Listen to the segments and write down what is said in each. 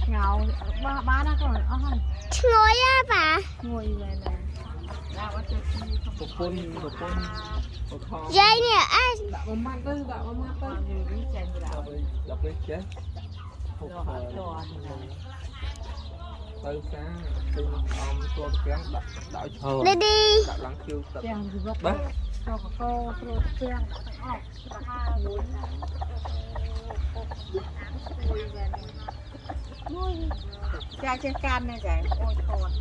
ngầu ba đó con không ngồi á bà ngồi về nè dây nè ai đập một mắt tới đập cái chết tới sáng từ tôi kém đảo chờ đi đi đảo lắng kêu tập bớt bớt cho cô trang cha trên can này giải ôi thọt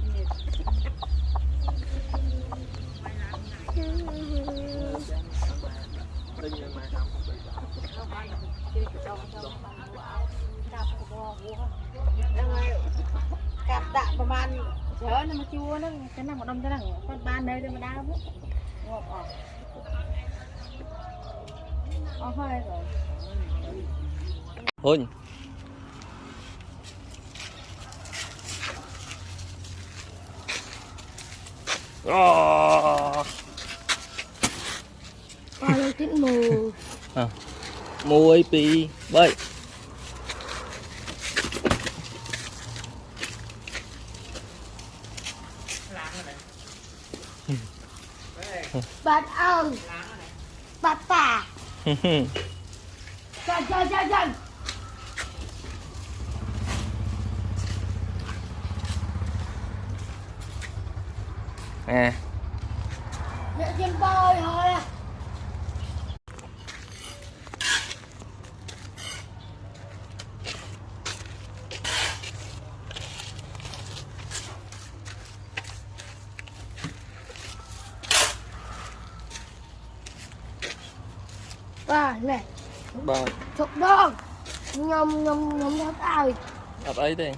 cặp đạnประมาณเยอะนะมาจูนั่งฉันนั่งมาดมจะนั่งบ้านเลยมาดาวปุ๊บงอกออกเอาค่อยก่อน Hôn lên tiếng mù mua ấy pi bơi bạn ơi bà bà Dần nè Để trên bơi thôi à bà này bơi chụp đơn nhom nhom nhom đó ai đập ấy đi